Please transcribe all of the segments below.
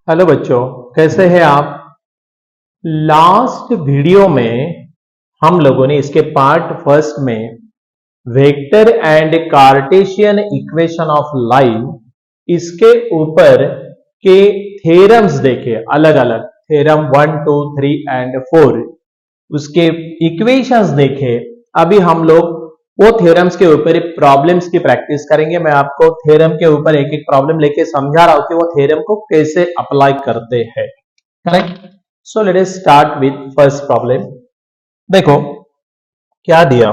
Hello बच्चों, कैसे हैं आप। लास्ट वीडियो में हम लोगों ने इसके पार्ट फर्स्ट में vector and Cartesian equation of line इसके ऊपर के थ्योरम्स देखे, अलग अलग थ्योरम 1 2 3 एंड 4 उसके इक्वेशंस देखे। अभी हम लोग वो थ्योरम्स के ऊपर प्रॉब्लम्स की प्रैक्टिस करेंगे। मैं आपको थ्योरम के ऊपर एक एक प्रॉब्लम लेके समझा रहा हूं कि वो थ्योरम को कैसे अप्लाई करते हैं। Correct. So let us start with first problem. देखो क्या दिया,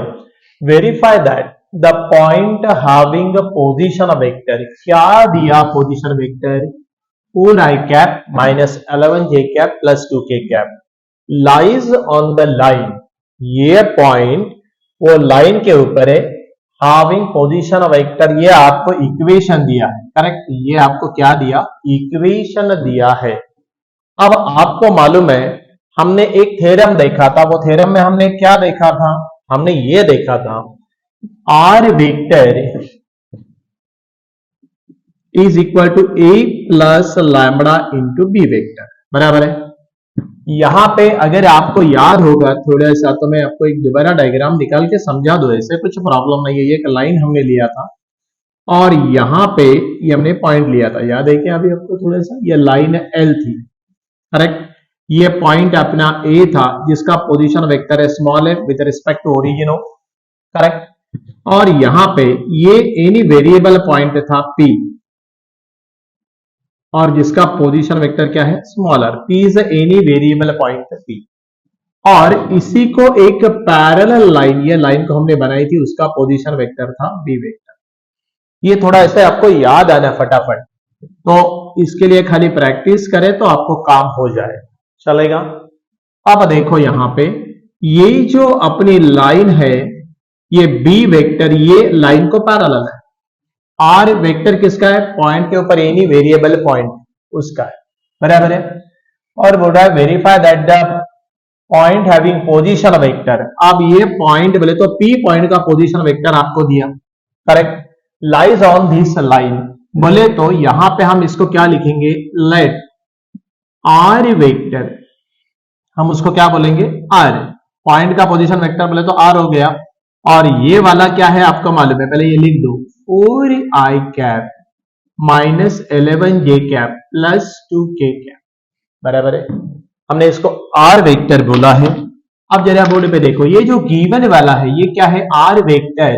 verify that the point having position vector. क्या दिया position vector 4i cap minus 11j cap plus 2k cap lies on the line. ये पॉइंट वो line के ऊपर है, हाविंग पोजीशन वेक्टर। ये आपको इक्वेशन दिया है। करेक्ट, ये आपको क्या दिया, इक्वेशन दिया है। अब आपको मालूम है हमने एक थ्योरम देखा था, वो थ्योरम में हमने क्या देखा था, हमने ये देखा था R vector is equal to A plus lambda into B vector, बराबर है। यहां पे अगर आपको याद होगा थोड़ा सा, तो मैं आपको एक दोबारा डायग्राम निकाल के समझा दो, ऐसे कुछ प्रॉब्लम नहीं है। ये एक लाइन हमने लिया था और यहां पे ये हमने पॉइंट लिया था, याद है क्या अभी आपको थोड़ा सा, ये लाइन एल थी। करेक्ट, ये पॉइंट अपना ए था जिसका पोजीशन वेक्टर है स्मॉल है with respect to origin. Correct, और यहां पे ये एनी वेरिएबल पॉइंट था पी और जिसका पोजीशन वेक्टर क्या है, smaller. P is any variable point P, और इसी को एक पैरेलल लाइन, ये लाइन को हमने बनाई थी, उसका पोजीशन वेक्टर था बी वेक्टर। ये थोड़ा ऐसे आपको याद आना फटाफट, तो इसके लिए खाली प्रैक्टिस करें तो आपको काम हो जाए, चलेगा। अब देखो यहां पे ये जो अपनी लाइन है, ये बी वेक्टर ये लाइन को पैरेलल है। आर वेक्टर किसका है, पॉइंट के ऊपर एनी वेरिएबल पॉइंट उसका है, बराबर है। और बोल रहा है verify that the point having position vector. अब ये पॉइंट बोले तो पी पॉइंट का पोजीशन वेक्टर आपको दिया, correct, lies on this line. बोले तो यहां पे हम इसको क्या लिखेंगे, लेट आर वेक्टर, हम उसको क्या बोलेंगे, आर। पॉइंट का पोजीशन वेक्टर बोले तो आर हो गया, और ये वाला क्या है आपको मालूम है, पहले ये लिख दो 4i cap minus 11j cap plus 2k cap, बराबर है। हमने इसको आर वेक्टर बोला है। अब जरा बोर्ड पे देखो, ये जो गिवन वाला है ये क्या है, R vector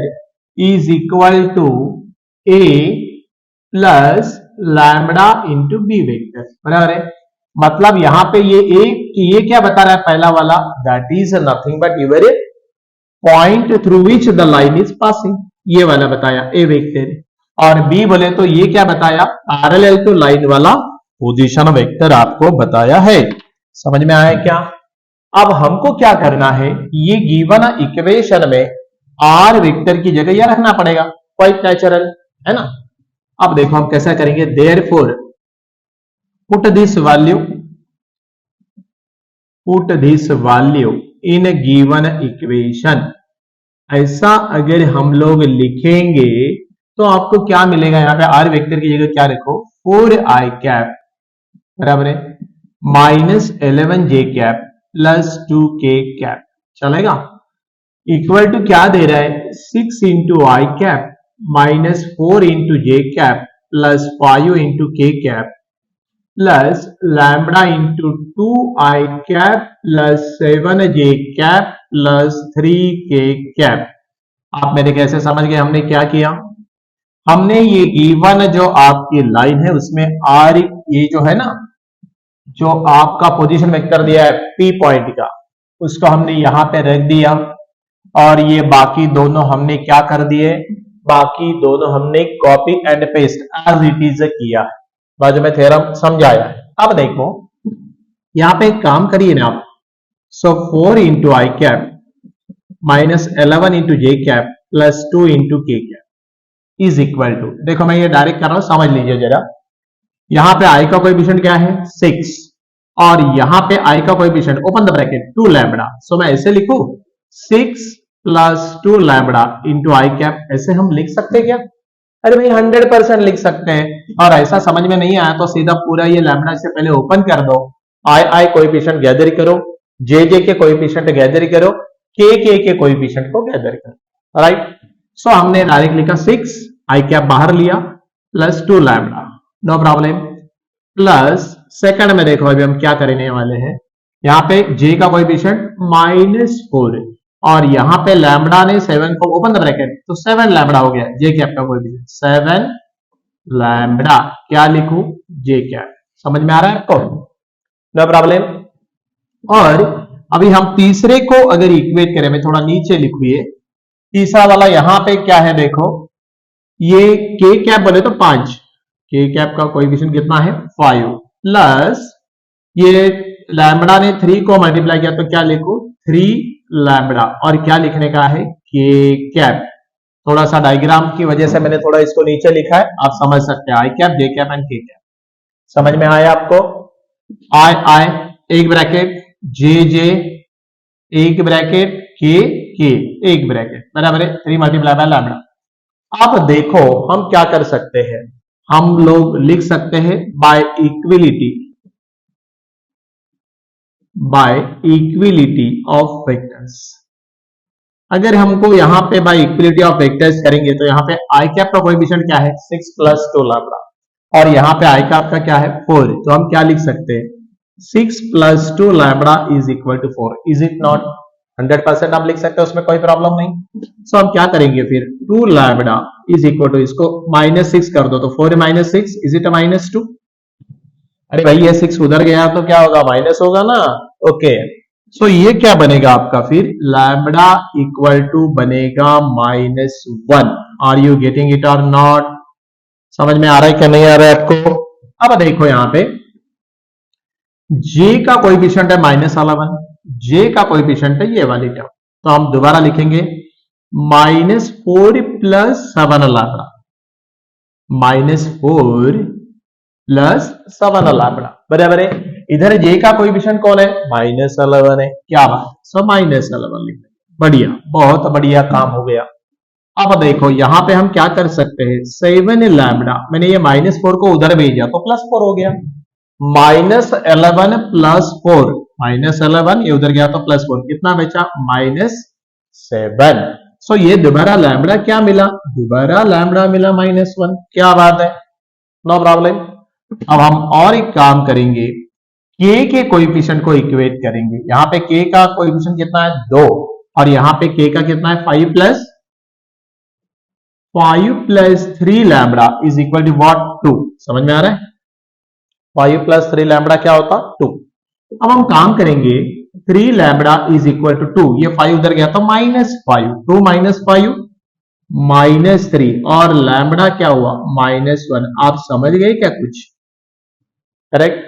is equal to A plus lambda into B vector, बराबर है। मतलब यहां पे ये क्या बता रहा है, पहला वाला, that is nothing but your point through which the line is passing, ये वाला बताया ए वेक्टर। और बी बोले तो ये क्या बताया, पैरेलल टू लाइन वाला पोजीशन वेक्टर आपको बताया है। समझ में आया क्या। अब हमको क्या करना है, ये गिवन इक्वेशन में आर वेक्टर की जगह यह रखना पड़ेगा, क्वाइट नेचुरल है ना। अब देखो हम कैसा करेंगे, therefore put this value in given equation. ऐसा अगर हम लोग लिखेंगे तो आपको क्या मिलेगा, यहां पे आर वेक्टर की जगह क्या रखो, 4i कैप, बराबर है, minus 11j cap plus 2k cap, चलेगा। इक्वल टू क्या दे रहा है, 6 into i cap minus 4 into J cap plus 5 into k cap plus lambda into 2i cap plus 7j cap plus 3k cap. आप मेरे कैसे समझ गए, हमने क्या किया, हमने ये गिवन जो आपकी लाइन है उसमें आर, ये जो है ना, जो आपका पोजीशन वेक्टर दिया है पी पॉइंट का, उसको हमने यहां पे रख दिया, और ये बाकी दोनों हमने क्या कर दिए, बाकी दोनों हमने copy and paste as it is किया है, बाजू में थ्योरम समझाया है। अब देखो यहां पे एक काम करिए ना आप, सो 4 into i cap minus 11 into J cap plus 2 into K cap is equal to, देखो मैं ये डायरेक्ट कर रहा हूं, समझ लीजिए जरा। यहां पे आई का कोएफिशिएंट क्या है 6, और यहां पे आई का coefficient open the bracket 2 lambda. So मैं ऐसे लिखूं 6 plus 2 lambda into i cap, ऐसे हम लिख सकते हैं क्या, अरे भाई 100% लिख सकते हैं। और ऐसा समझ में नहीं आया तो सीधा पूरा ये लैम्बडा से पहले ओपन कर दो, आई कोएफिशिएंट गैदर करो, जे के कोएफिशिएंट गैदर करो, के कोएफिशिएंट को गैदर करो, राइट। सो हमने डायरेक्ट लिखा 6, आई कैप बाहर लिया, plus 2 lambda, no problem, plus second में देखो अभी हम क्या करने वाले हैं, यहाँ पे जे का कोएफिशिएंट -4 और यहाँ पे लैम्बडा ने 7 को ओपन ब्रैकेट तो 7 लैम्बडा हो गया, जे कैप का कोएफिशिएंट 7 लैम्बडा, क्या लिखूं, जे कैप। समझ में आ रहा है आपको, नो प्रॉब्लम। और अभी हम तीसरे को अगर इक्वेट करें, मैं थोड़ा नीचे लिखूंगे, तीसरा वाला यहां पे क्या है देखो, ये के कैप बोले तो 5, के कैप का कोएफिशिएंट कितना है 5, प्लस ये लैम्बडा ने 3 को मल्टीप्लाई किया तो क्या लिखूं 3 लैम्बडा, और क्या लिखने का है के कैप। थोड़ा सा डायग्राम की वजह से मैंने थोड़ा इसको नीचे लिखा है, आप समझ सकते हैं, आई कैप, जे कैप एंड के कैप। समझ में आया आपको, आई एक ब्रैकेट, जे एक ब्रैकेट, के एक ब्रैकेट, बराबर है 3 मल्टीप्लाई बाय लैम्बडा। अब देखो हम क्या कर सकते हैं, हम लोग लिख सकते हैं बाय इक्विलिटी ऑफ वेक्टर्स। अगर हमको यहां पे बाय इक्विलिटी ऑफ वेक्टर्स करेंगे तो यहां पे आई कैप का कोएफिशिएंट क्या है 6 + 2 लैम्बडा, और यहां पे आई कैप का क्या है 4, तो हम क्या लिख सकते हैं 6 + 2 lambda is equal to 4, is it not. 100% आप लिख सकते हैं, उसमें कोई प्रॉब्लम नहीं। सो हम क्या करेंगे फिर 2 लैम्बडा इज इक्वल टू, इसको -6 कर दो तो 4 - 6 इज इट -2। अरे भाई ये 6 उधर गया तो क्या होगा माइनस होगा ना, ओके। सो ये क्या बनेगा आपका फिर लैम्बडा इक्वल टू बनेगा -1। आर यू गेटिंग इट और नॉट, समझ में आ रहा है क्या नहीं आ रहा है आपको। अब देखो यहां पे जे का कोएफिशिएंट है -11, जे का कोएफिशिएंट है ये वाली टर्म, तो हम दोबारा लिखेंगे -4 + 7 लैम्बडा, -4 + 7 लैम्बडा, बराबर है। इधर जे का कोएफिशिएंट कौन है -11 है, क्या बात, सो -11 लिख, बढ़िया, बहुत बढ़िया काम हो गया। अब देखो यहां पे हम क्या कर सकते हैं 7 लैम्बडा, मैंने ये -4 को उधर भेजा तो +4 हो गया, -11 + 4, -11 ये उधर गया तो +4, कितना बचा -7। सो ये दोबारा लैम्बडा क्या मिला, दोबारा लैम्बडा मिला -1, क्या बात है, नो प्रॉब्लम। अब हम और एक काम करेंगे, के कोएफिशिएंट को इक्वेट करेंगे। यहां पे के का कोएफिशिएंट कितना है 2, और यहां पे के का कितना है 5 + 3 lambda is equal to what 2। समझ में आ रहा है, 5 + 3 लैम्बडा क्या होता 2। अब हम काम करेंगे 3 लैम्बडा इज इक्वल टू 2, ये 5 उधर गया तो -5, 2 - 5 -3, और लैम्बडा क्या हुआ -1। आप समझ गए क्या कुछ, करेक्ट।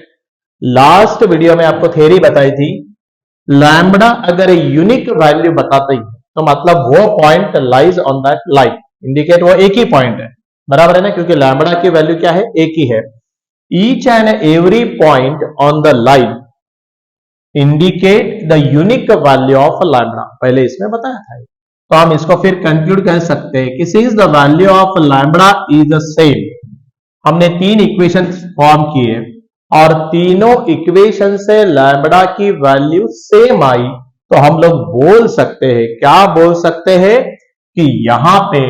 लास्ट वीडियो में आपको थ्योरी बताई थी, लैम्बडा अगर यूनिक वैल्यू बताते ही तो मतलब वो point lies on that line, indicate वो एक ही पॉइंट है, बराबर है ना, क्योंकि लैम्बडा की वैल्यू क्या है एक ही है। Each and every point on the line indicate the unique value of lambda, पहले इसमें बताया था। तो हम इसको फिर कंक्लूड कर सकते हैं कि since the value of lambda is the same, हमने 3 इक्वेशन फॉर्म किए और तीनों इक्वेशन से लैम्बडा की वैल्यू सेम आई, तो हम लोग बोल सकते हैं, क्या बोल सकते हैं कि यहां पे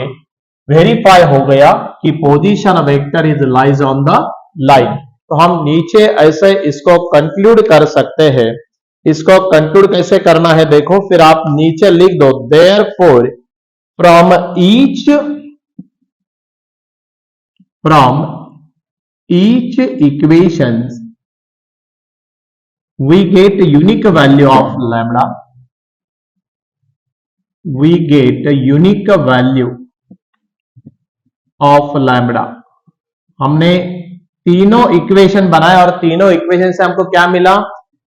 वेरीफाई हो गया कि position vector is lies on the line. तो हम नीचे ऐसे इसको कंक्लूड कर सकते हैं। इसको कंक्लूड कैसे करना है देखो, फिर आप नीचे लिख दो therefore from each equations we get unique value of lambda, we get unique value of lambda। हमने तीनों इक्वेशन बनाए और तीनों इक्वेशन से हमको क्या मिला,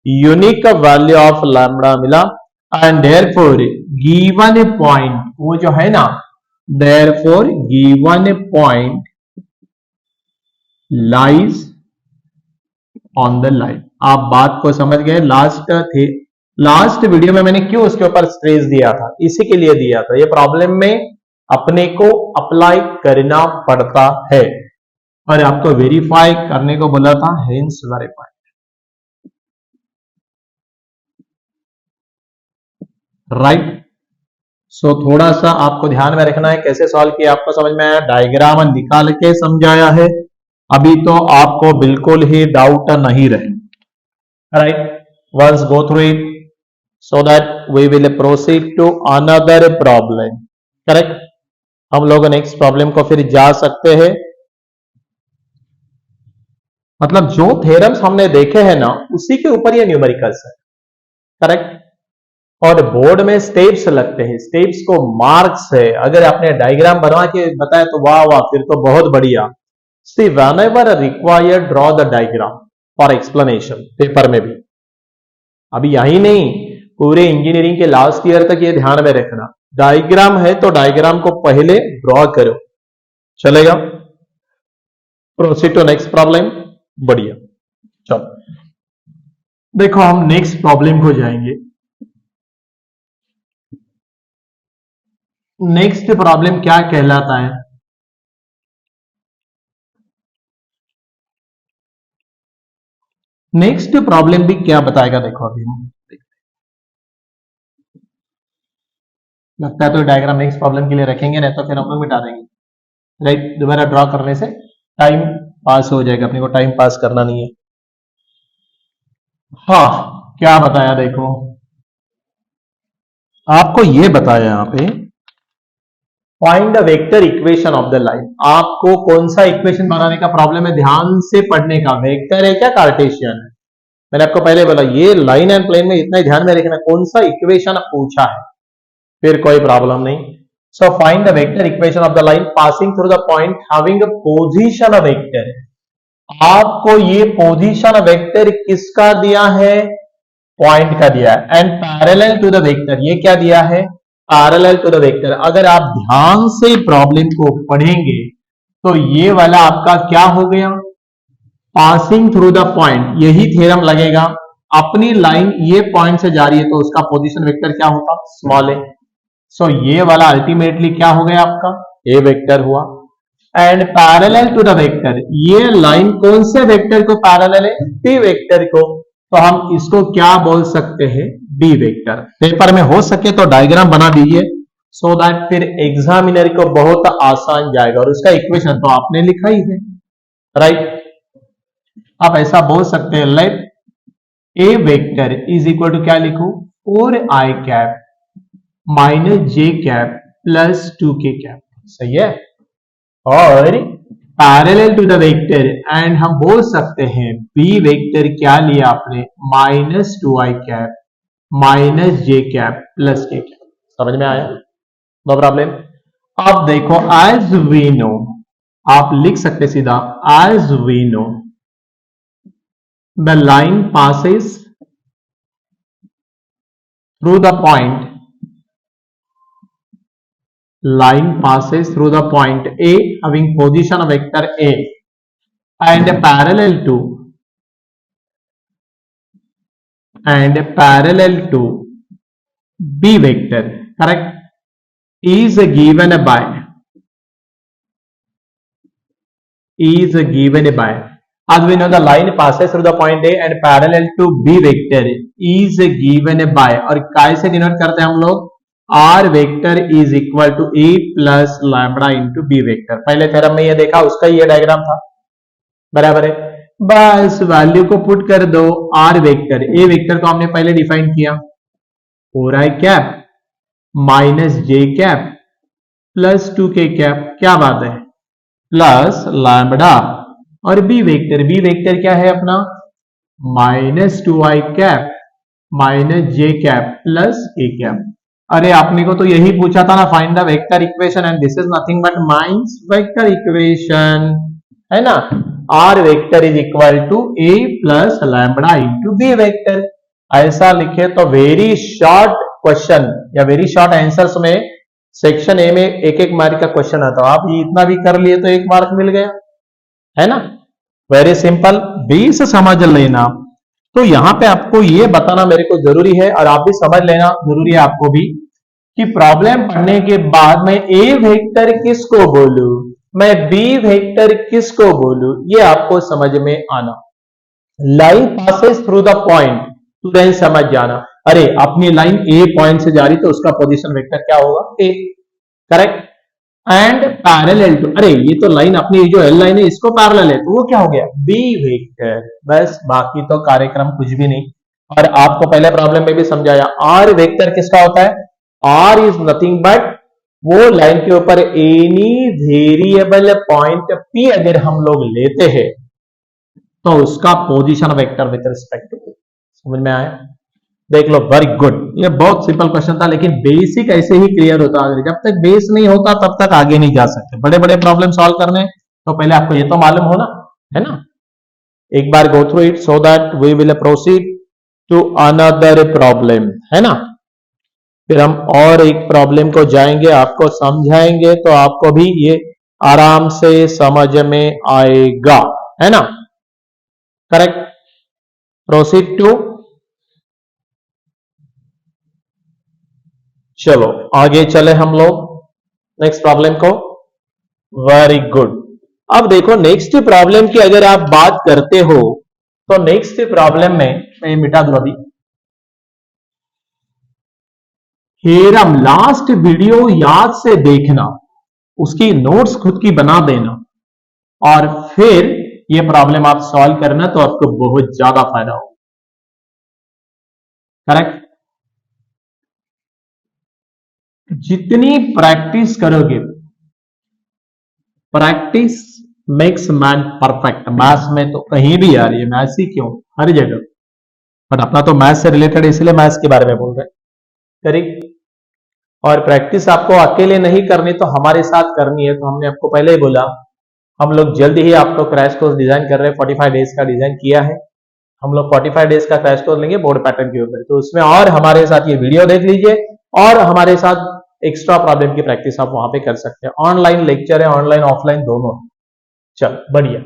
यूनिक वैल्यू ऑफ लैम्बडा मिला। एंड देयरफॉर गिवन पॉइंट, वो जो है ना, therefore given point lies on the line. आप बात को समझ गए। लास्ट वीडियो में मैंने क्यों उसके ऊपर स्ट्रेस दिया था, इसी के लिए दिया था। ये प्रॉब्लम में अपने को अप्लाई करना पड़ता है और आपको वेरीफाई करने को बोला था, हेंस वेरीफाई। राइट। सो थोड़ा सा आपको ध्यान में रखना है कैसे सॉल्व किया, आपको समझ में आया, डायग्राम निकाल के समझाया है, अभी तो आपको बिल्कुल ही डाउट नहीं रहे। Right, once go through it so that we will proceed to another problem. Correct, हम लोग नेक्स्ट प्रॉब्लम को फिर जा सकते हैं। मतलब जो थ्योरम्स हमने देखे हैं ना उसी के ऊपर ये न्यूमेरिकल्स है। करेक्ट, और बोर्ड में स्टेप्स लगते हैं, स्टेप्स को मार्क्स है। अगर आपने डायग्राम बनवा के बताया तो वाह वाह, फिर तो बहुत बढ़िया। सी whenever required draw the diagram for explanation, paper में भी। अभी यही नहीं, पूरे इंजीनियरिंग के लास्ट ईयर तक ये ध्यान में रखना, डायग्राम है तो डायग्राम को पहले ड्रॉ करो। चलेगा, प्रोसीड टू नेक्स्ट प्रॉब्लम। बढ़िया, चलो देखो हम नेक्स्ट प्रॉब्लम को जाएंगे। नेक्स्ट प्रॉब्लम क्या कहलाता है? नेक्स्ट प्रॉब्लम भी क्या बताएगा, देखो अभी हम लगता है तो डायग्राम नेक्स्ट प्रॉब्लम के लिए रखेंगे, नहीं तो फिर हम लोग मिटा देंगे। राइट, दोबारा ड्रॉ करने से टाइम पास हो जाएगा, अपने को टाइम पास करना नहीं है। हाँ, क्या बताया देखो, आपको ये बताया यहां पे find the vector equation of the line. आपको कौन सा इक्वेशन बनाने का प्रॉब्लम है, ध्यान से पढ़ने का। वेक्टर है क्या कार्टेशियन है? मैंने आपको पहले बोला ये लाइन एंड प्लेन में इतना ही ध्यान में रखना, कौन सा इक्वेशन पूछा है, फिर कोई प्रॉब्लम नहीं। So find the vector equation of the line passing through the point having a position vector. आपको ये पोजीशन वेक्टर किसका दिया है? पॉइंट का दिया है। And parallel to the vector, ये क्या दिया है? Parallel to the vector. अगर आप ध्यान से प्रॉब्लम को पढ़ेंगे तो ये वाला आपका क्या हो गया? पासिंग थ्रू द पॉइंट, यही थ्योरम लगेगा। अपनी लाइन ये पॉइंट से जा रही है तो उसका पोजीशन वेक्टर क्या होगा? स्मॉल ए। सो ये वाला अल्टीमेटली क्या हो गया आपका? ए वेक्टर हुआ। And parallel to the vector, ये लाइन कौन से वेक्टर को पैरेलल है? बी वेक्टर को। तो हम इसको क्या बोल सकते हैं? B vector. पेपर में हो सके तो डायग्राम बना दीजिए सो दैट फिर एग्जामिनर को बहुत आसान जाएगा। और उसका इक्वेशन तो आपने लिखा ही है। राइट, आप ऐसा बोल सकते हैं, let A vector is equal to क्या लिखूं? 4i cap minus J cap plus 2k cap. सही है। और parallel to the vector, and हम बोल सकते हैं बी वेक्टर क्या लिया आपने? Minus 2i cap minus J cap plus K cap. समझ में आया? No problem. अब देखो, एज वी नो, आप लिख सकते सीधा, as we know the line passes through the point, line passes through the point A having position vector A and parallel to B vector, correct, is given by as we know the line passes through the point A and parallel to B vector is given by, और कैसे denote करते हैं हम लोग? R vector is equal to A plus lambda into B vector. पहले theorem में ये देखा, उसका ये डायग्राम था, बराबर है। बस वैल्यू को पुट कर दो। आर वेक्टर, ए वेक्टर को हमने पहले डिफाइन किया, 4i cap minus J cap plus 2k cap, क्या बात है, प्लस लैम्बडा। और बी वेक्टर क्या है अपना? Minus 2i cap minus J cap plus k cap. अरे आपने को तो यही पूछा था ना, find the vector equation, and this is nothing but mines vector equation, है ना। R vector is equal to A plus lambda into B vector. ऐसा लिखे तो वेरी शॉर्ट क्वेश्चन या वेरी शॉर्ट आंसर्स में सेक्शन ए में एक mark का क्वेश्चन आता है। आप ये इतना भी कर लिए तो 1 मार्क मिल गया, है ना। वेरी सिंपल, 20 समझ लेना। तो यहां पे आपको ये बताना मेरे को जरूरी है, और आप भी समझ लेना जरूरी है आपको भी, कि प्रॉब्लम पढ़ने के बाद मैं ए वेक्टर किसको बोलूं, मैं बी वेक्टर किसको बोलूं, ये आपको समझ में आना। Line passes through the point, तुरंत समझ जाना, अरे अपनी लाइन ए पॉइंट से जा रही तो उसका पोजीशन वेक्टर क्या होगा, ए, करेक्ट। एंड पैरेलल टू, अरे ये तो लाइन अपनी जो एल लाइन है इसको पैरेलल है, तो वो क्या हो गया, बी वेक्टर। बस, बाकी तो कार्यक्रम कुछ भी नहीं। और आपको पहले प्रॉब्लम में भी समझाया, आर वेक्टर किसका होता है, आर इज नथिंग बट वो लाइन के ऊपर एनी वेरिएबल पॉइंट पी अगर हम लोग लेते हैं तो उसका position vector with respect to, समझ में आया, देख लो, वेरी गुड। ये बहुत सिंपल क्वेश्चन था, लेकिन बेसिक ऐसे ही क्लियर होता है। जब तक बेस नहीं होता तब तक आगे नहीं जा सकते। बड़े बड़े प्रॉब्लम सॉल्व करने तो पहले आपको ये तो मालूम होना है ना। एक बार go through it so that we will proceed to another problem, है ना। फिर हम और एक प्रॉब्लम को जाएंगे, आपको समझाएंगे तो आपको भी ये आराम से समझ में आएगा, है ना। करेक्ट, प्रोसीड टू, चलो आगे चले हम लोग नेक्स्ट प्रॉब्लम को। Very good. अब देखो नेक्स्ट प्रॉब्लम की अगर आप बात करते हो तो नेक्स्ट प्रॉब्लम में, मैं मिटा दूं अभी, थ्योरम लास्ट वीडियो याद से देखना, उसकी नोट्स खुद की बना देना और फिर ये प्रॉब्लम आप सॉल्व करना, तो आपको बहुत ज्यादा फायदा होगा। करेक्ट, जितनी प्रैक्टिस करोगे, practice makes man perfect. Maths में तो कहीं भी आ रही है, मैथ्स ही क्यों, हर जगह, बट अपना तो मैथ्स से रिलेटेड है इसलिए मैथ्स के बारे में बोल रहे हैं। करेक्ट, और प्रैक्टिस आपको अकेले नहीं करनी तो हमारे साथ करनी है। तो हमने आपको पहले ही बोला, हम लोग जल्दी ही आपको क्रैश कोर्स डिजाइन कर रहे हैं, 45 डेज का डिजाइन किया है हम लोग। 45 डेज का क्रैश कोर्स लेंगे बोर्ड पैटर्न के ऊपर, तो उसमें और हमारे साथ ये वीडियो देख लीजिए और हमारे साथ एक्स्ट्रा प्रॉब्लम की प्रैक्टिस आप वहां पे कर सकते हैं। ऑनलाइन लेक्चर है, ऑनलाइन ऑफलाइन दोनों। चल बढ़िया।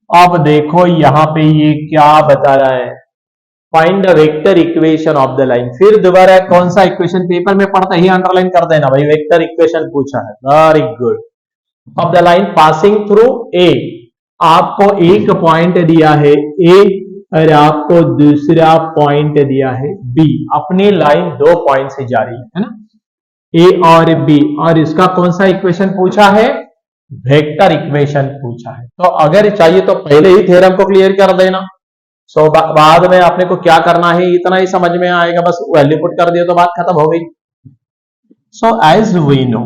अब देखो यहां पे ये क्या बता रहा है, find the vector equation of the line. फिर दोबारा कौन सा इक्वेशन, पेपर में पढ़ता ही अंडरलाइन कर देना भाई, वेक्टर इक्वेशन पूछा है, very good. Of the line passing through a, आपको एक पॉइंट दिया है ए और आपको दूसरा पॉइंट दिया है बी। अपनी लाइन दो पॉइंट से जा रही है ना, ए और बी, और इसका कौन सा इक्वेशन पूछा है, वेक्टर इक्वेशन पूछा है। तो अगर चाहिए तो पहले ही थ्योरम को क्लियर कर देना, सो बाद में आपने को क्या करना है इतना ही समझ में आएगा, बस वैल्यू पुट कर दिया तो बात खत्म हो गई। So as we know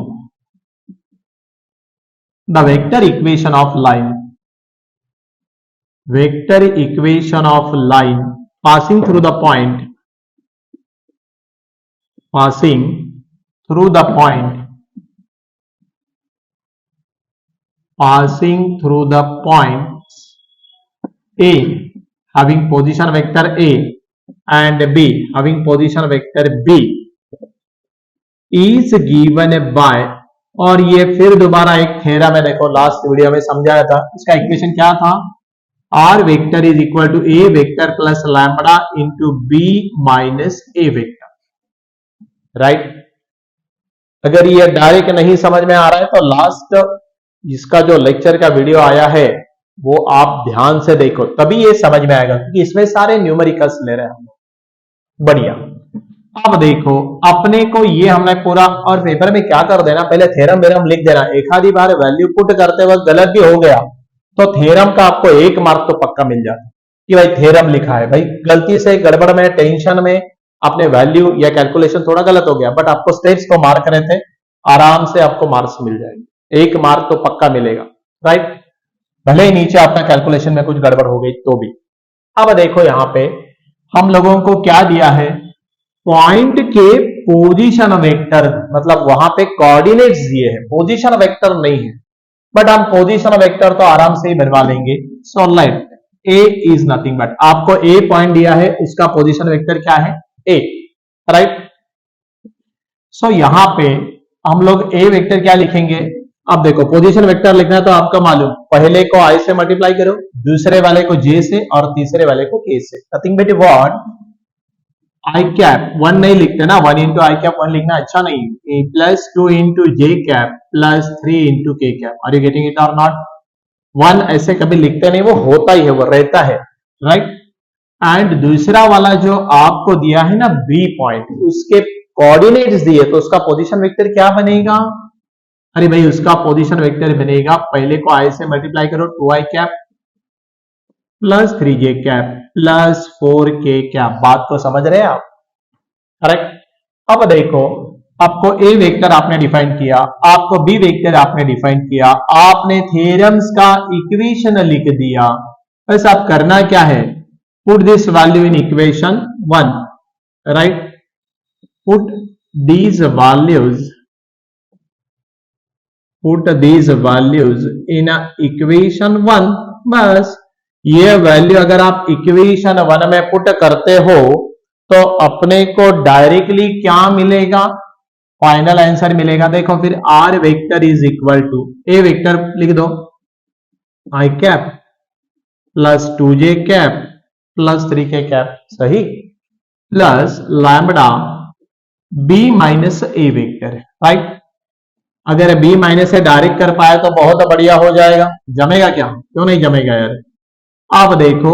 the vector equation of line, vector equation of line passing through the point, passing through the point, passing through the points A having position vector A and B having position vector B is given by, और ये फिर दोबारा एक theorem है, देखो last video में समझाया था, इसका इक्वेशन क्या था, R vector is equal to A vector plus lambda into B minus A vector, right. अगर ये डायरेक्ट नहीं समझ में आ रहा है तो लास्ट इसका जो लेक्चर का वीडियो आया है वो आप ध्यान से देखो, तभी ये समझ में आएगा, क्योंकि इसमें सारे न्यूमेरिकल्स ले रहे हैं हम लोग। बढ़िया। अब देखो अपने को ये हमने पूरा, और पेपर में क्या कर देना, पहले थ्योरम वेरम लिख देना। एक आधी बार वैल्यू पुट करते वक्त गलत भी हो गया तो थ्योरम का आपको 1 मार्क तो पक्का मिल जाता कि भाई थ्योरम लिखा है। भाई गलती से गड़बड़ में टेंशन में आपने वैल्यू या कैलकुलेशन थोड़ा गलत हो गया, बट आपको स्टेप्स को मार्क करे थे, आराम से आपको मार्क्स मिल जाएंगे, 1 मार्क तो पक्का मिलेगा, राइट। भले ही नीचे आपका कैलकुलेशन में कुछ गड़बड़ हो गई तो भी। अब देखो यहां पे हम लोगों को क्या दिया है, पॉइंट के पोजीशन वेक्टर, मतलब वहां पे कोऑर्डिनेट्स दिए हैं, पोजीशन वेक्टर नहीं है, बट हम पोजीशन वेक्टर तो आराम से ही बनवा लेंगे। So let A is nothing but, आपको ए पॉइंट दिया है, उसका पोजीशन वेक्टर क्या है, ए, राइट। सो यहां पे हम लोग ए वेक्टर क्या लिखेंगे, अब देखो पोजीशन वेक्टर लिखना है तो आपका मालूम, पहले को आई से मल्टीप्लाई करो, दूसरे वाले को जे से और तीसरे वाले को के से, nothing but what, I cap 1 नहीं लिखते ना, 1 इंटू आई कैप 1 लिखना अच्छा नहीं, plus 2 into J cap plus 3 into K cap. Are you getting it और नॉट? 1 ऐसे कभी लिखते नहीं, वो होता ही है, वो रहता है, राइट। एंड दूसरा वाला जो आपको दिया है ना बी पॉइंट, उसके कोऑर्डिनेट्स दिए, तो उसका पोजीशन वेक्टर क्या बनेगा? अरे भाई उसका पोजीशन वेक्टर बनेगा, पहले को आई से मल्टीप्लाई करो, 2i cap plus 3j cap plus 4k cap. बात को समझ रहे हैं आप? करेक्ट। अब देखो, आपको ए वेक्टर आपने डिफाइन किया, आपको बी वेक्टर आपने डिफाइन किया, आपने थ्योरम्स का इक्वेशन लिख दिया। बस आप करना क्या है, put this value in equation 1, right. Put these values put these values in equation 1। बस ये वैल्यू अगर आप इक्वेशन 1 में पुट करते हो तो अपने को डायरेक्टली क्या मिलेगा? फाइनल आंसर मिलेगा। देखो फिर r vector is equal to, a vector लिख दो, i cap plus 2j cap plus 3k cap, सही, प्लस लैम्बडा बी माइनस ए वेक्टर, राइट। अगर बी माइनस से डायरेक्ट कर पाए तो बहुत बढ़िया हो जाएगा। जमेगा क्या? क्यों नहीं जमेगा यार? आप देखो,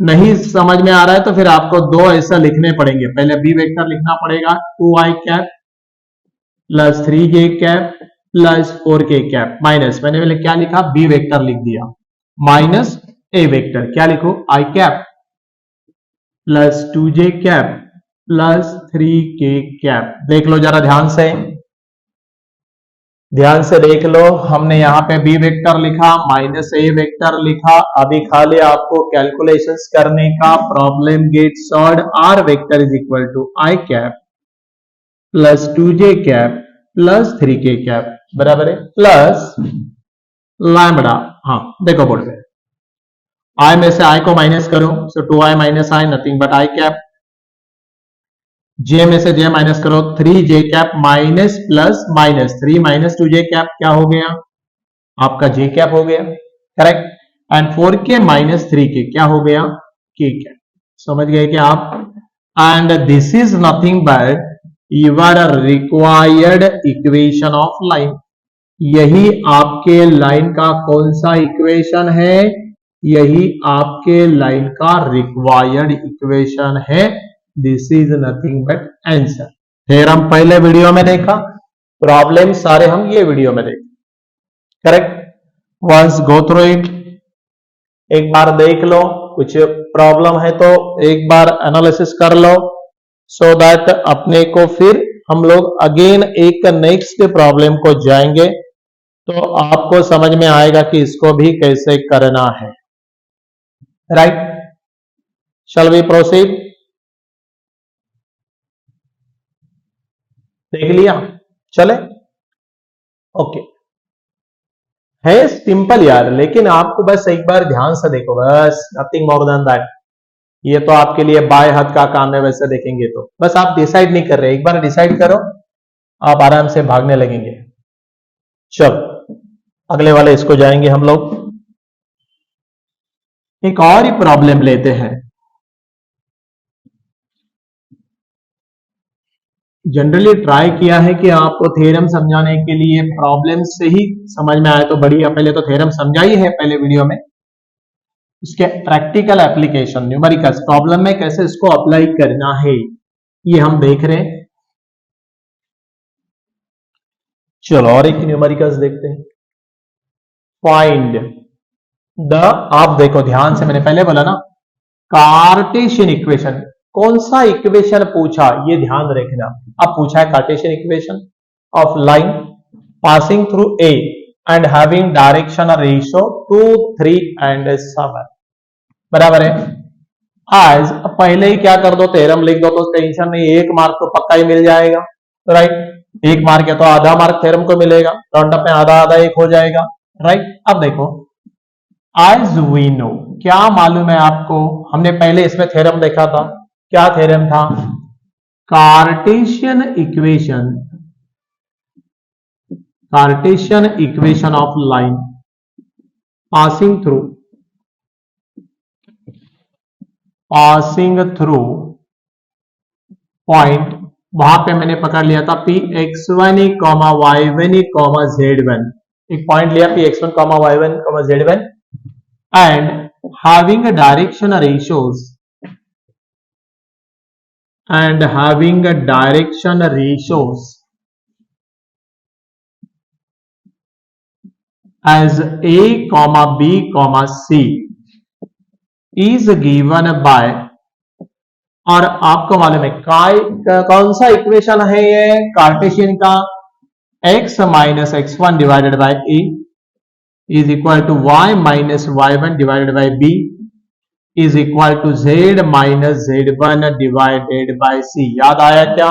नहीं समझ में आ रहा है तो फिर आपको दो ऐसा लिखने पड़ेंगे। पहले बी वेक्टर लिखना पड़ेगा, 2i cap plus 3j cap plus 4k cap, minus मैंने पहले क्या लिखा, बी वेक्टर लिख दिया, माइनस ए वेक्टर, क्या लिखो, i cap plus 2j cap plus 3k cap. देख लो जरा ध्यान से, ध्यान से देख लो, हमने यहाँ पे बी वेक्टर लिखा, माइनस ए वेक्टर लिखा। अभी खाली आपको कैलकुलेशंस करने का, problem get solve. R vector is equal to I cap plus 2j cap plus 3k cap बराबर है, प्लस लैम्बडा, हाँ देखो बोर्ड पे, आई में से आई को माइनस करो, so 2i minus i nothing but i cap, j में से जे माइनस करो, 3j cap minus plus minus 3 minus 2j cap, क्या हो गया आपका j कैप हो गया, correct. And 4k minus 3k क्या हो गया, k कैप। समझ गए क्या आप? And this is nothing but your required equation of line. यही आपके लाइन का कौन सा इक्वेशन है? यही आपके लाइन का रिक्वायर्ड इक्वेशन है। This is nothing but answer. Theorem पहले वीडियो में देखा, प्रॉब्लम सारे हम ये वीडियो में देखें, correct. Once go through it, एक बार देख लो, कुछ प्रॉब्लम है तो एक बार एनालिसिस कर लो, सो दैट अपने को फिर हम लोग अगेन एक नेक्स्ट प्रॉब्लम को जाएंगे तो आपको समझ में आएगा कि इसको भी कैसे करना है, राइट। Shall we proceed? देख लिया, चले, ओके। है सिंपल यार, लेकिन आपको बस एक बार ध्यान से देखो, बस नथिंग मोर देन दैट। ये तो आपके लिए बाय हाथ का काम है, वैसे देखेंगे तो बस आप डिसाइड नहीं कर रहे, एक बार डिसाइड करो, आप आराम से भागने लगेंगे। चलो अगले वाले इसको जाएंगे हम लोग। एक और ही प्रॉब्लम लेते हैं। जनरली ट्राई किया है कि आपको थ्योरम समझाने के लिए प्रॉब्लम से ही समझ में आए तो बढ़िया। पहले तो थ्योरम समझा ही है पहले वीडियो में, इसके प्रैक्टिकल एप्लीकेशन न्यूमेरिकल्स प्रॉब्लम में कैसे इसको अप्लाई करना है ये हम देख रहे हैं। चलो और एक न्यूमेरिकल्स देखते हैं। फाइंड द, आप देखो ध्यान से, मैंने पहले बोला ना कार्टेशियन इक्वेशन, कौन सा इक्वेशन पूछा ये ध्यान रखना। अब पूछा है Cartesian equation of line passing through A and having direction ratio 2, 3 and 7 बराबर है। आज पहले ही क्या कर दो, थ्योरम लिख दो तो टेंशन नहीं, एक मार्क तो पक्का ही मिल जाएगा, राइट। एक मार्क है तो आधा मार्क थ्योरम को मिलेगा, राउंड अप में आधा आधा एक हो जाएगा, राइट। अब देखो, एज वी नो, क्या मालूम है आपको, हमने पहले इसमें थ्योरम देखा था, क्या थ्योरम था, cartesian equation of line passing through point, वहां पे मैंने पकड़ लिया था P X one E comma Y one E comma Z one, एक पॉइंट लिया P X one comma Y one comma Z one and having direction ratios and having a direction ratios as a comma b comma c is given by, और आपको मालूम है कौन सा equation है ये कार्टेशियन का, x minus x one divided by a is equal to y minus y one divided by b is equal to z minus z one divided by c. याद आया क्या?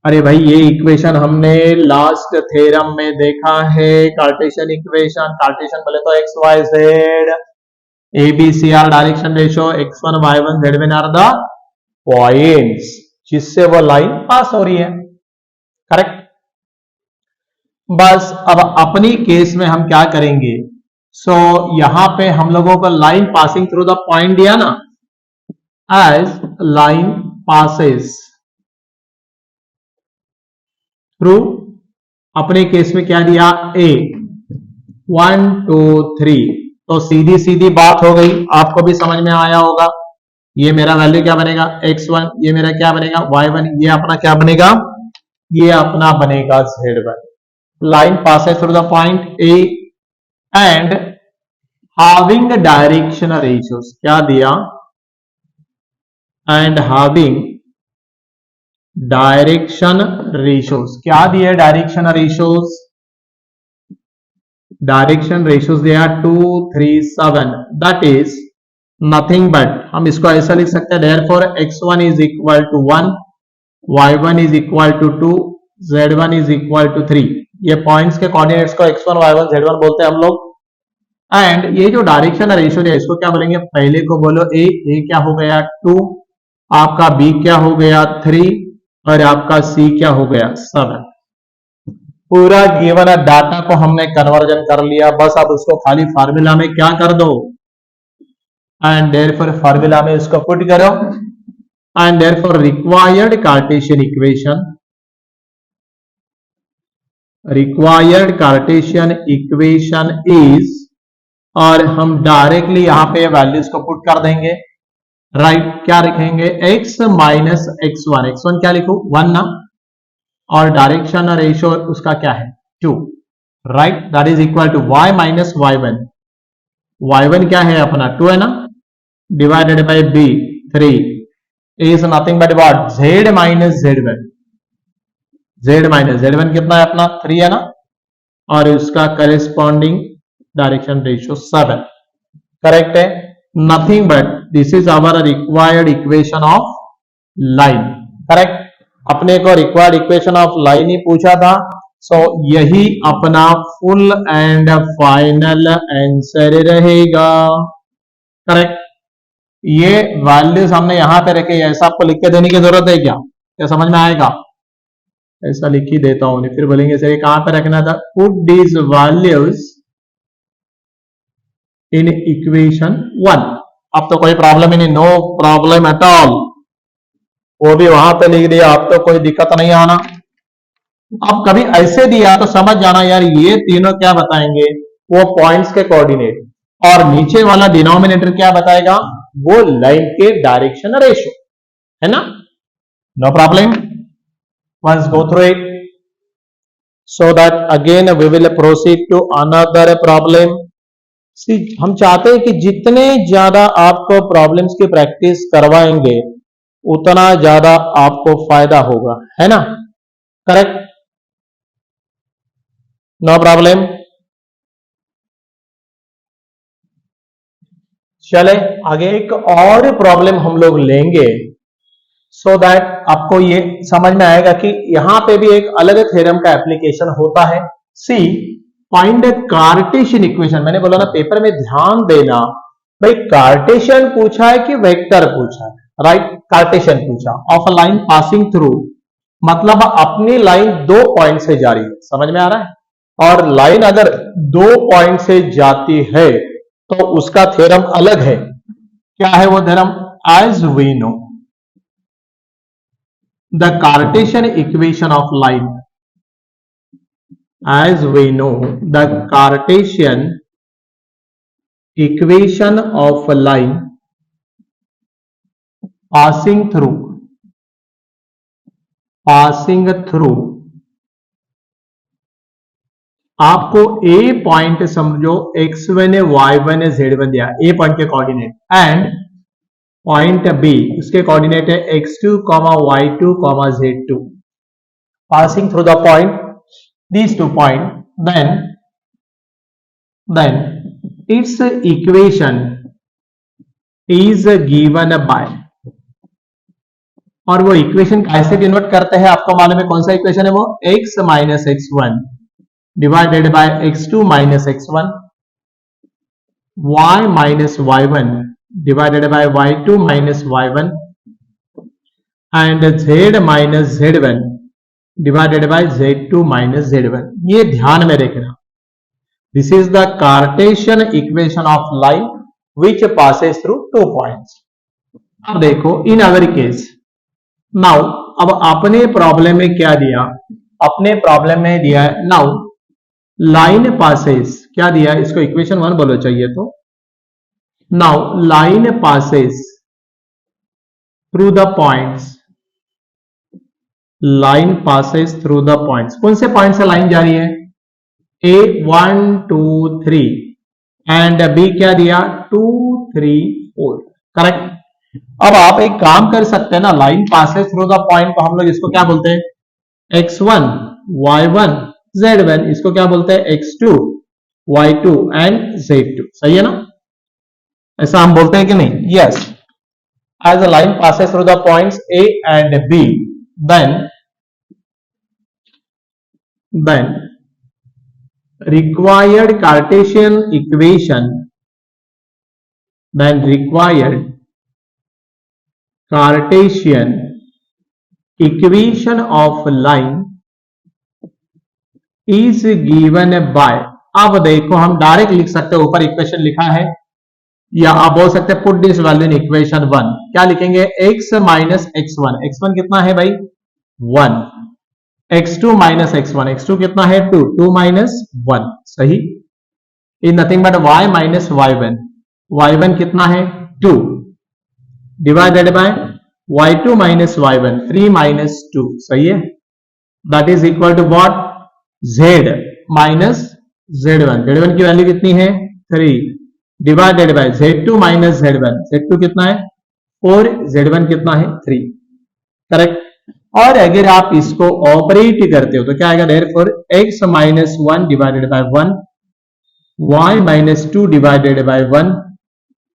अरे भाई ये इक्वेशन हमने लास्ट थ्योरम में देखा है, कार्टेशियन इक्वेशन। कार्टेशियन बोले तो X Y Z A B C are direction ratio, X one Y one Z one are the points जिससे वो लाइन पास हो रही है, करेक्ट। बस अब अपनी केस में हम क्या करेंगे, सो यहां पे हम लोगों को line passing through the point दिया ना, एज लाइन पासेस थ्रू, अपने केस में क्या दिया ए 1 2 3, तो सीधी सीधी बात हो गई, आपको भी समझ में आया होगा। ये मेरा वैल्यू क्या बनेगा x1, ये मेरा क्या बनेगा y1, ये अपना क्या बनेगा, ये अपना बनेगा z1। Line passes through the point A and having direction ratios, क्या दिया, एंड having डायरेक्शन रेशियोज, क्या दिया डायरेक्शन रेशियोज, डायरेक्शन रेशियोज दिया 2 3 7, दैट इज नथिंग बट, हम इसको ऐसा लिख सकते हैं therefore x1 is equal to 1, y1 is equal to 2, z1 is equal to 3। ये पॉइंट्स के कोऑर्डिनेट्स को x1 y1 z1 बोलते हैं हम लोग। एंड ये जो डायरेक्शन रेशियो है इसको क्या बोलेंगे, पहले को बोलो ए क्या हो गया 2, आपका बी क्या हो गया 3 और आपका सी क्या हो गया 7। पूरा गिवन डाटा को हमने कन्वर्जन कर लिया, बस अब उसको खाली फार्मूला में क्या कर दो, एंड देयरफॉर फार्मूला में उसको पुट करो, and therefore required Cartesian equation, required Cartesian equation is, और हम डायरेक्टली यहां पे वैल्यूज को पुट कर देंगे, राइट। क्या लिखेंगे x माइनस x1, x1 क्या लिखो 1 ना, और डायरेक्शन रेशियो उसका क्या है 2, right, that is equal to y minus y1, y1 क्या है अपना 2 है ना, divided by b 3 is nothing but what z minus z1, z minus z1 कितना है अपना 3 है ना, और उसका करेस्पॉन्डिंग डायरेक्शन रेशियो 7, करेक्ट है। Nothing but this is our required equation of line, correct. अपने को रिक्वायर्ड इक्वेशन ऑफ लाइन ही पूछा था, सो यही अपना फुल एंड फाइनल आंसर रहेगा, करेक्ट। ये वैल्यूज हमने यहां पे रखे, ऐसा आपको लिख के देने की जरूरत है क्या, क्या समझ में आएगा, ऐसा लिख ही देता हूं, फिर बोलेंगे सर कहां पे रखना था, put these values in equation 1। अब तो कोई प्रॉब्लम ही नहीं, नो प्रॉब्लम एट ऑल, वो भी वहां पे लिख दिया, अब तो कोई दिक्कत नहीं आना। अब कभी ऐसे दिया तो समझ जाना यार ये तीनों क्या बताएंगे, वो पॉइंट्स के कोऑर्डिनेट, और नीचे वाला डिनोमिनेटर क्या बताएगा, वो लाइन के डायरेक्शन रेशियो, है ना, no problem. Once go through it so that again we will proceed to another problem. हम चाहते हैं कि जितने ज्यादा आपको प्रॉब्लम्स की प्रैक्टिस करवाएंगे उतना ज्यादा आपको फायदा होगा, है ना, करेक्ट, नो प्रॉब्लम। चले आगे एक और प्रॉब्लम हम लोग लेंगे, सो दैट आपको ये समझ में आएगा कि यहां पे भी एक अलग थ्योरम का एप्लीकेशन होता है। सी फाइंड कार्टेशियन इक्वेशन, मैंने बोला ना पेपर में ध्यान देना, भाई कार्टेशियन पूछा है कि वेक्टर पूछा है, राइट, कार्टेशियन पूछा, of a line passing through, मतलब अपनी लाइन 2 पॉइंट से जा रही है, समझ में आ रहा है, और लाइन अगर 2 पॉइंट से जाती है तो उसका थ्योरम अलग है। क्या है वो theorem, as we know the cartesian equation of line, as we know, the Cartesian equation of a line passing through आपको ए पॉइंट समझो x1 है, y1 है, z1 दिया ए पॉइंट के कोऑर्डिनेट, एंड पॉइंट बी उसके कोऑर्डिनेट है x2, y2, z2, passing through the point these 2 points, then its equation is given by, और वो इक्वेशन कैसे डिनोट करते हैं आपको मालूम है कौन सा इक्वेशन है वो, x minus x1 divided by x2 minus x1, y minus y1 divided by y2 minus y1, and z minus z1 divided by z2 minus z1। ये ध्यान में रखना, this is the cartesian equation of line which passes through 2 points. अब देखो इन अवर case now, अब अपने problem में क्या दिया, अपने प्रॉब्लम में दिया है नाउ लाइन पासेस, क्या दिया इसको इक्वेशन 1 बोलो चाहिए तो, now line passes through the points, line passes through the points, कौन से पॉइंट से लाइन जा रही है, ए 1 2 3 एंड बी क्या दिया 2 3 4, करेक्ट। अब आप एक काम कर सकते हैं ना, line passes through the point को हम लोग इसको क्या बोलते हैं, x1 y1 z1, इसको क्या बोलते हैं x2 y2 एंड z2, सही है ना, ऐसा हम बोलते हैं कि नहीं, yes. As a line passes through the points a and b, then required Cartesian equation, then required Cartesian equation of line is given by, अब देखो हम डायरेक्ट लिख सकते हैं, ऊपर इक्वेशन लिखा है, या आप बोल सकते हैं put this value in equation 1, क्या लिखेंगे x माइनस x1, x1 कितना है भाई 1, x2 माइनस x1, x2 कितना है 2, 2 माइनस 1, सही, is nothing but y minus y1, y1 कितना है 2 divided by y2 minus y1, 3 minus 2, सही है, that is equal to what, z minus z1, z1 की वैल्यू कितनी है 3 divided by z2 minus z1, z2 कितना है 4, z1 कितना है 3, करेक्ट। और अगर आप इसको ऑपरेट करते हो तो क्या आएगा, therefore x minus 1 divided by 1, y minus 2 divided by 1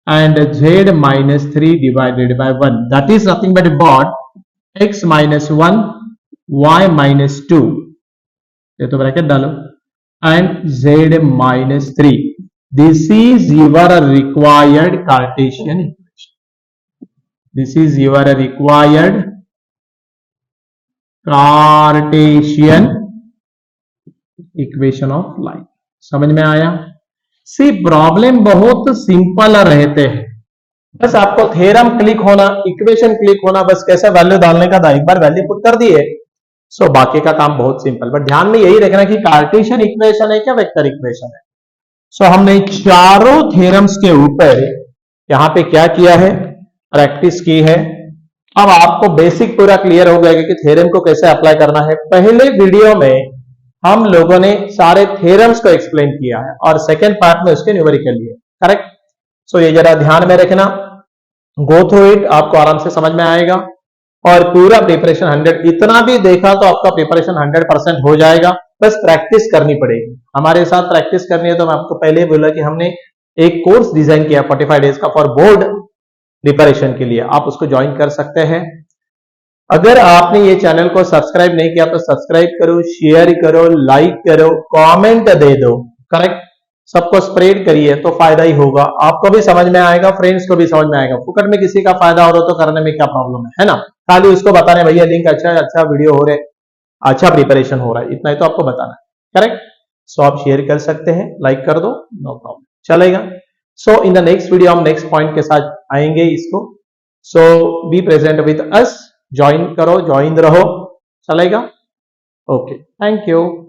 and z minus 3 divided by 1, that is nothing but what x minus 1 y minus 2, ये तो ब्रैकेट डालो, and z minus 3, this is your required Cartesian equation, this is your required Cartesian equation of line. समझ में आया? सी problem बहुत simple रहते हैं, बस आपको थ्योरम क्लिक होना, इक्वेशन क्लिक होना, बस कैसे वैल्यू डालने का था, एक बार वैल्यू पुट कर दिए, सो बाकी का काम बहुत सिंपल। बट ध्यान में यही रखना कि कार्टेशियन इक्वेशन है क्या वेक्टर इक्वेशन है। सो हमने चारों थ्योरम्स के ऊपर यहां पे क्या किया है, प्रैक्टिस की है। अब आपको बेसिक पूरा क्लियर हो गया कि थ्योरम को कैसे अप्लाई करना है। पहले वीडियो में हम लोगों ने सारे थ्योरम्स को एक्सप्लेन किया है और सेकेंड पार्ट में उसके न्यूमेरिकल लिए, करेक्ट। सो ये जरा ध्यान में रखना, गो थ्रू इट, आपको आराम से समझ में आएगा और पूरा प्रिपरेशन 100, इतना भी देखा तो आपका प्रिपरेशन 100% हो जाएगा। बस प्रैक्टिस करनी पड़ेगी, हमारे साथ प्रैक्टिस करनी है। तो मैं आपको पहले बोला कि हमने एक कोर्स डिजाइन किया 45 डेज का फॉर बोर्ड प्रिपरेशन के लिए, आप उसको ज्वाइन कर सकते हैं। अगर आपने ये चैनल को सब्सक्राइब नहीं किया तो सब्सक्राइब करो, शेयर करो, लाइक करो, कमेंट दे दो, करेक्ट। सबको स्प्रेड करिए तो फायदा ही होगा, आपको भी समझ में आएगा, फ्रेंड्स को भी समझ में आएगा। फुकट में किसी का फायदा हो रहा तो करने में क्या प्रॉब्लम है ना। खाली उसको बताने भैया लिंक अच्छा वीडियो हो रहे, अच्छा प्रिपरेशन हो रहा है, इतना ही तो आपको बताना है, करेक्ट। सो आप शेयर कर सकते हैं, लाइक कर दो, नो प्रॉब्लम, चलेगा। So in the next video हम नेक्स्ट पॉइंट के साथ आएंगे इसको। So be present with us, join करो, ज्वाइन रहो, चलेगा? Okay, thank you.